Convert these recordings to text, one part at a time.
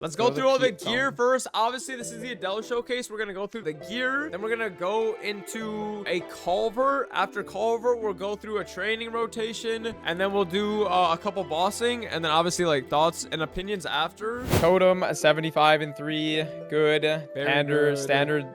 Let's go through all the gear first. Obviously, this is the Adele showcase. We're going to go through the gear. Then we're going to go into a culvert. After culvert, we'll go through a training rotation. And then we'll do a couple bossing. And then obviously, like, thoughts and opinions after. Totem, 75 and 3. Good. Good. Standard.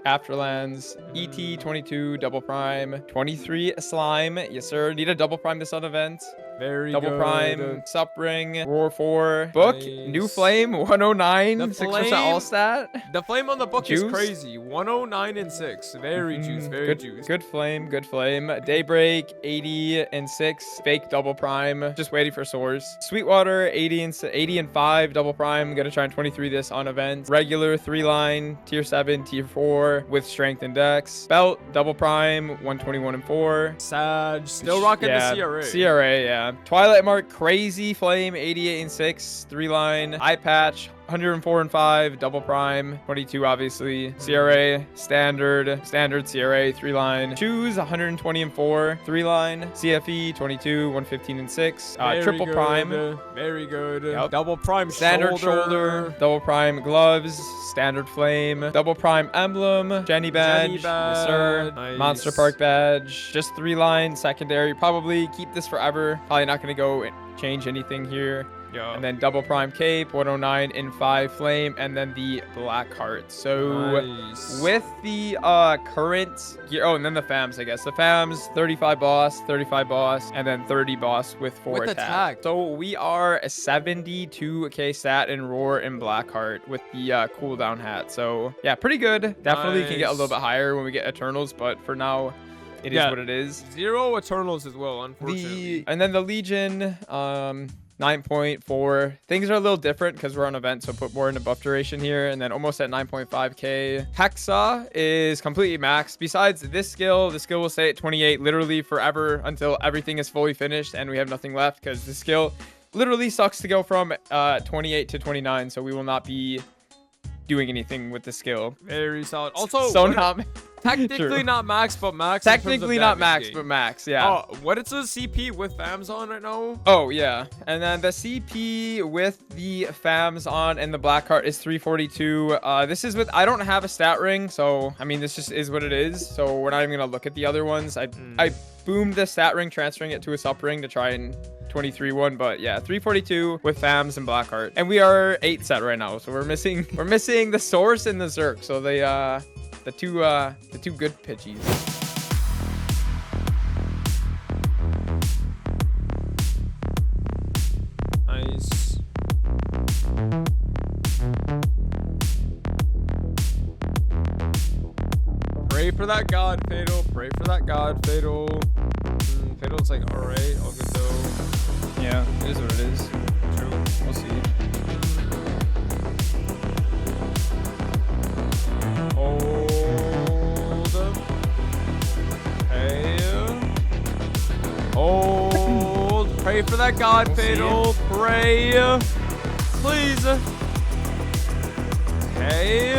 Afterlands, ET 22 double prime, 23 slime. Yes, sir. Need a double prime this on event. Very double good. Prime, sup ring, roar 4, book, Nice. new flame, 109, The 6% all stat. The flame on the book Juice. is crazy. 109 and 6. Very juice. Very good, juice. Good flame, good flame. Daybreak, 80 and 6, fake double prime. Just waiting for source. Sweetwater, 80 and 5, double prime. Gonna try and 23 this on event. Regular 3-line, tier 7, tier 4 with strength and dex. Belt, double prime, 121 and 4. Sag, still rocking the CRA. CRA, yeah. Twilight Mark, crazy flame, 88 and 6, 3-line. Eye patch, 104 and 5, double prime, 22 obviously. CRA, standard CRA, 3-line. Shoes, 120 and 4, 3-line. CFE, 22, 115 and 6. Triple good. Prime. Very good. Yep. Double prime Standard shoulder. Double prime gloves. Standard flame. Double prime emblem. Jenny badge. Jenny badge. Yes, sir. Nice. Monster Park badge. Just 3-line. Secondary. Probably keep this forever. Probably not going to go change anything here. Yeah. And then double prime cape, 109 and 5 flame, and then the black heart. So nice. with the current gear, and then the fams, I guess. The fams, 35 boss, and then 30 boss with 4 with attack. So we are a 72k stat in roar and black heart with the cooldown hat. So yeah, pretty good. Definitely can get a little bit higher when we get Eternals, but for now, it is what it is. 0 Eternals as well, unfortunately. And then the Legion, 9.4. Things are a little different because we're on event, so put more into buff duration here. And then almost at 9.5k. Hexa is completely maxed. Besides this skill will stay at 28 literally forever until everything is fully finished and we have nothing left, because this skill literally sucks to go from 28 to 29, so we will not be doing anything with the skill. Very solid. Also, so not technically not max, but max. Technically not max, but max. Yeah. Oh, what is the CP with fams on right now? Oh yeah, and then the CP with the fams on and the black heart is 342. This is with, I don't have a stat ring, so I mean this just is what it is. So we're not even gonna look at the other ones. I boomed the stat ring, transferring it to a sup ring to try and 23 one, but yeah, 342 with fams and black heart, and we are 8 set right now, so we're missing the source and the zerk, so they the two good pitchies. Nice. Pray for that god, Fatal. Pray for that god, Fatal. Fatal's like, alright, all good though. Yeah, it is what it is. True. We'll see. Hold up. Hey. Hold. Pray for that god, Fatal. Pray. Please. Hey.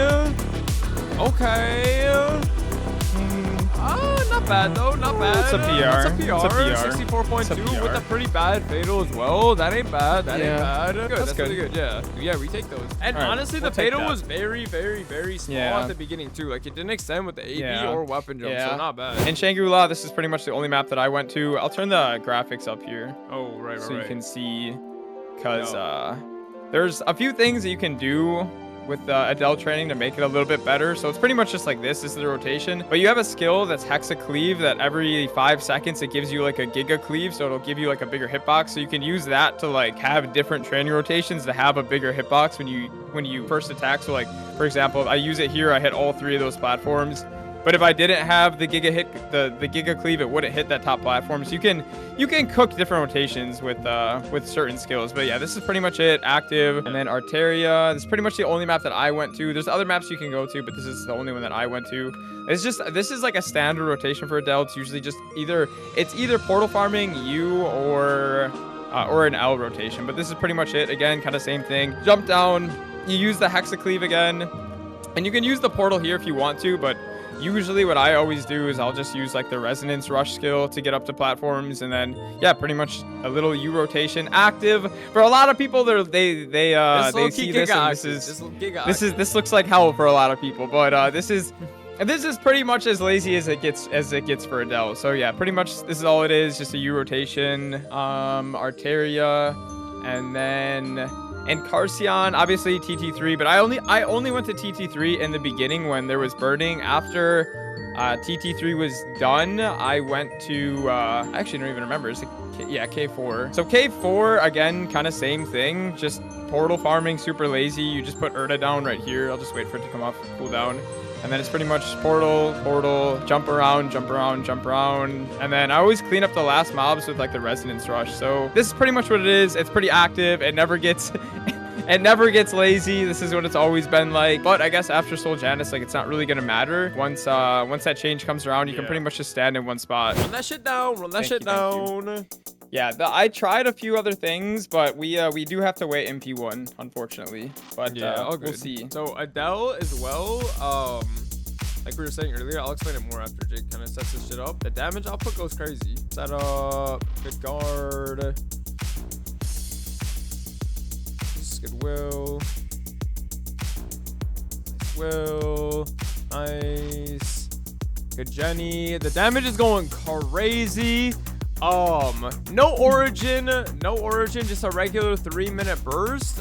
Okay. Not bad though, not bad. It's a PR. It's a PR. 64.2 with a pretty bad fatal as well. That ain't bad. That ain't bad. Good. That's good. really good. Yeah. Yeah, retake those. And honestly, the fatal was very, very, very small at the beginning too. Like it didn't extend with the AB or weapon jump, so not bad. In Shangri-La, this is pretty much the only map that I went to. I'll turn the graphics up here. Oh, right. So you can see, because there's a few things that you can do with Adele training to make it a little bit better. So it's pretty much just like this is the rotation, but you have a skill that's hexa cleave that every 5 seconds it gives you like a giga cleave, so it'll give you like a bigger hitbox, so you can use that to like have different training rotations to have a bigger hitbox when you first attack. So like for example, if I use it here, I hit all 3 of those platforms, but if I didn't have the giga hit, the giga cleave, it wouldn't hit that top platform. So you can cook different rotations with certain skills. But yeah, this is pretty much it. Active, and then Arteria. This is pretty much the only map that I went to. There's other maps you can go to, but this is the only one that I went to. This is like a standard rotation for Adele. It's usually just either portal farming you or an L rotation. But this is pretty much it. Again, kind of same thing. Jump down. You use the hexa cleave again, and you can use the portal here if you want to, but usually what I always do is I'll just use like the resonance rush skill to get up to platforms, and then yeah, pretty much a little U rotation active. For a lot of people, they see this and this looks like hell for a lot of people, but this is pretty much as lazy as it gets for Adele. So yeah, pretty much this is all it is, just a U rotation, Arteria, and then Encarcion, obviously TT3, but I only went to TT3 in the beginning when there was burning. After TT3 was done, I went to I actually don't even remember. It's K4. So K4 again, kind of same thing, just portal farming, super lazy. You just put Urta down right here. I'll just wait for it to come off cooldown. And then it's pretty much portal, jump around, and then I always clean up the last mobs with like the resonance rush. So this is pretty much what it is. It's pretty active. It never gets lazy. This is what it's always been like. But I guess after Soul Janus, like, it's not really gonna matter. Once that change comes around, you can pretty much just stand in one spot. Run that shit down. Yeah, I tried a few other things, but we do have to wait MP1, unfortunately. But yeah, we'll see. So Adele as well, like we were saying earlier, I'll explain it more after Jake kind of sets this shit up. The damage output goes crazy. Set up, good guard. This is goodwill. Nice. Good Jenny. The damage is going crazy. No origin, just a regular 3-minute burst.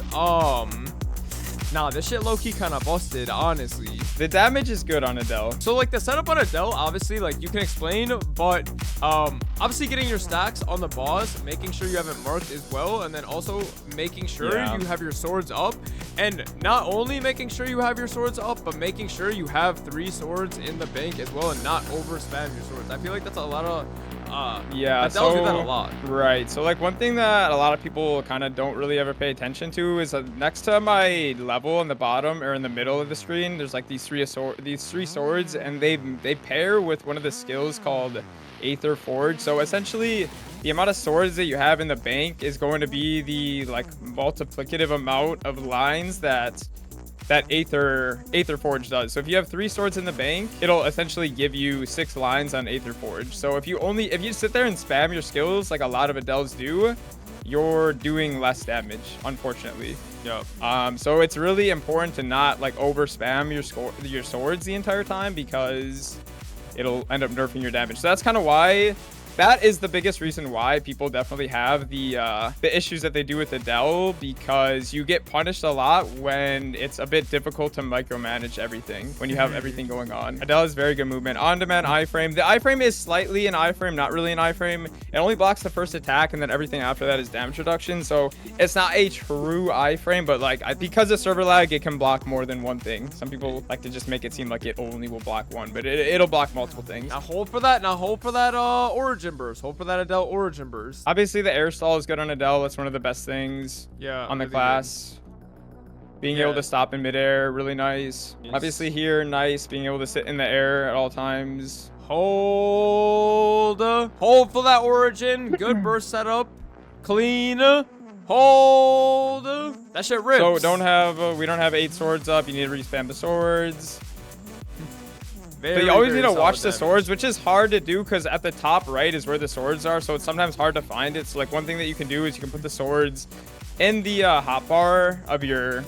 Nah, this shit low-key kind of busted, honestly. The damage is good on Adele. So like the setup on Adele, obviously, like you can explain, but obviously getting your stacks on the boss, making sure you have it marked as well, and then also making sure you have your swords up, and not only making sure you have your swords up, but making sure you have 3 swords in the bank as well, and not over spam your swords. I feel like that's a lot of Adele do that a lot. Right. So like one thing that a lot of people kind of don't really ever pay attention to is next to my level in the bottom or in the middle of the screen, there's like these three swords, and they pair with one of the skills called Aether Forge. So essentially, the amount of swords that you have in the bank is going to be the like multiplicative amount of lines that Aether Forge does. So if you have 3 swords in the bank, it'll essentially give you 6 lines on Aether Forge. So if you sit there and spam your skills like a lot of Adele's do, you're doing less damage, unfortunately. Yep. So it's really important to not like over spam your swords the entire time, because it'll end up nerfing your damage. So that's kind of why. That is the biggest reason why people definitely have the issues that they do with Adele, because you get punished a lot when it's a bit difficult to micromanage everything, when you have everything going on. Adele is very good movement. On-demand iframe. The iframe is slightly an iframe, not really an iframe. It only blocks the first attack, and then everything after that is damage reduction. So it's not a true iframe, but like because of server lag, it can block more than one thing. Some people like to just make it seem like it only will block one, but it'll block multiple things. Now hold for that. Origin burst. Hold for that Adele origin burst. Obviously, the air stall is good on Adele. That's one of the best things on the class. Being able to stop in midair, really nice. Obviously here, nice. Being able to sit in the air at all times. Hold for that origin. Good burst setup. Clean. Hold. That shit rips. So we don't have 8 swords up. You need to respam the swords. But you always need to watch the swords, which is hard to do because at the top right is where the swords are, so it's sometimes hard to find it. So like one thing that you can do is you can put the swords in the hotbar of your.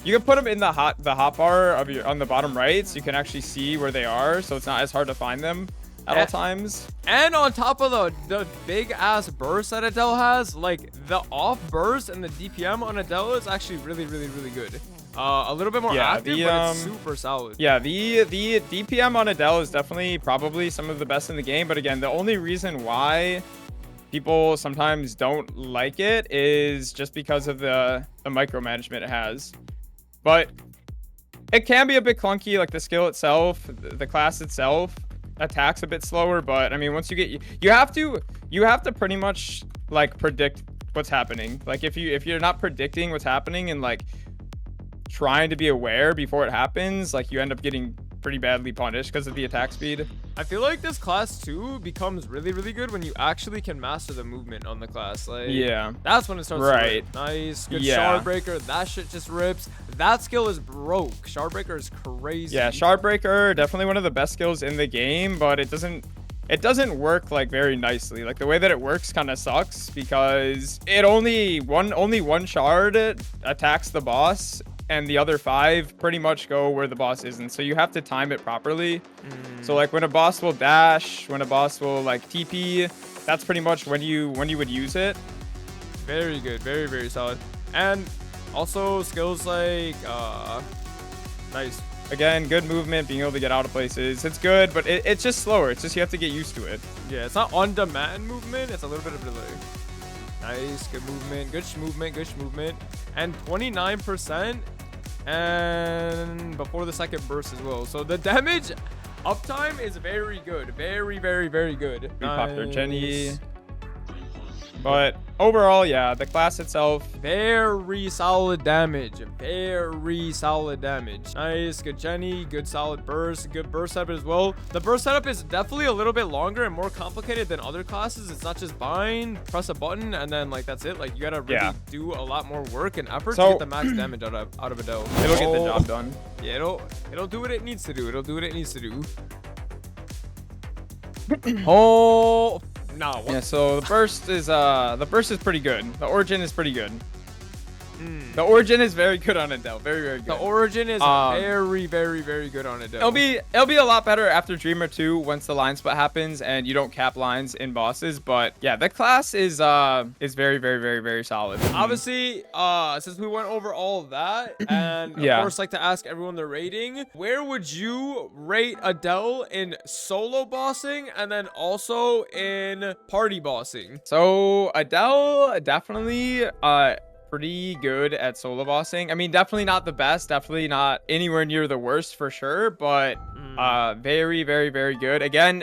You can put them in the hotbar of your on the bottom right, so you can actually see where they are, so it's not as hard to find them at all times. And on top of the big ass burst that Adele has, like the off burst and the DPM on Adele is actually really good. A little bit more active, but it's super solid. Yeah, the DPM on Adele is definitely probably some of the best in the game. But again, the only reason why people sometimes don't like it is just because of the micromanagement it has. But it can be a bit clunky, like the skill itself, the class itself attacks a bit slower. But I mean, once you get you have to pretty much like predict what's happening. Like if you're not predicting what's happening and like trying to be aware before it happens, like you end up getting pretty badly punished because of the attack speed. I feel like this class too becomes really, really good when you actually can master the movement on the class. Like, Yeah. that's when it starts to rip. Nice. Good Yeah. shard breaker. That shit just rips. That skill is broke. Shard breaker is crazy. Yeah, shard breaker, definitely one of the best skills in the game, but it doesn't work like very nicely. Like the way that it works kind of sucks because it only one shard attacks the boss, and the other 5 pretty much go where the boss isn't. So you have to time it properly. So like when a boss will dash, when a boss will like TP, that's pretty much when you would use it. Very good. Very, very solid. And also skills like nice. Again, good movement, being able to get out of places. It's good, but it's just slower. It's just you have to get used to it. Yeah, it's not on-demand movement. It's a little bit of delay. Nice. Good movement. Good movement. Good movement. And 29%. And before the second burst as well. So the damage uptime is very good. Very, very, very good. We popped our Jenny. But overall, yeah, the class itself, very solid damage. Very solid damage. Nice. Good Jenny. Good solid burst. Good burst setup as well. The burst setup is definitely a little bit longer and more complicated than other classes. It's not just bind, press a button, and then like that's it. Like you gotta really do a lot more work and effort to get the max damage out of Adele. It'll get the job done. Yeah, it'll do what it needs to do. It'll do what it needs to do. Oh. No. What? Yeah, so the burst is pretty good. The origin is pretty good. The origin is very good on Adele. Very, very good. The origin is very, very, very good on Adele. It'll be a lot better after Dreamer 2 once the line split happens and you don't cap lines in bosses. But yeah, the class is very, very, very, very solid. Obviously, since we went over all of that, and of course, like to ask everyone their rating, where would you rate Adele in solo bossing and then also in party bossing? So Adele definitely pretty good at solo bossing. I mean, definitely not the best, definitely not anywhere near the worst for sure, but very, very, very good. Again,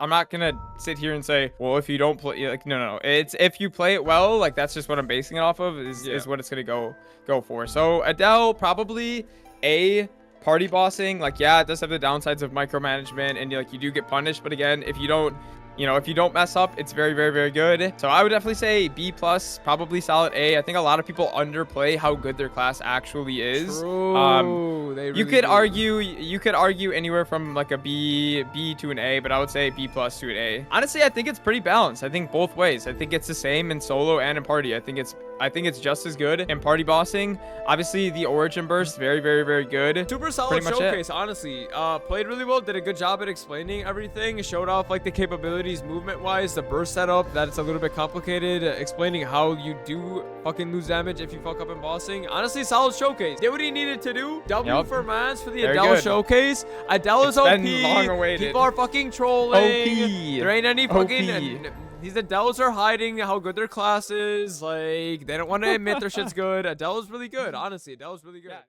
I'm not gonna sit here and say, well, if you don't play, like, no, it's if you play it well, like that's just what I'm basing it off of, is what it's gonna go for. So Adele, probably a party bossing. Like, yeah, it does have the downsides of micromanagement and like you do get punished, but again, if you don't mess up, it's very, very, very good. So I would definitely say B+, probably solid A. I think a lot of people underplay how good their class actually is. True. You could argue anywhere from like a B to an A, but I would say B+ to an A. Honestly, I think it's pretty balanced. I think both ways. I think it's the same in solo and in party. I think it's just as good in party bossing. Obviously, the origin burst, very, very, very good. Super solid showcase, honestly. Played really well, did a good job at explaining everything, showed off like the capabilities movement wise, the burst setup, that it's a little bit complicated, explaining how you do fucking lose damage if you fuck up in bossing. Honestly, solid showcase. Did what he needed to do. W for Mans for the Adele showcase. Adele is OP. Long awaited. People are fucking trolling. OP. There ain't any fucking... These Adeles are hiding how good their class is. Like, they don't want to admit their shit's good. Adele is really good. Honestly, Adele is really good. Yeah.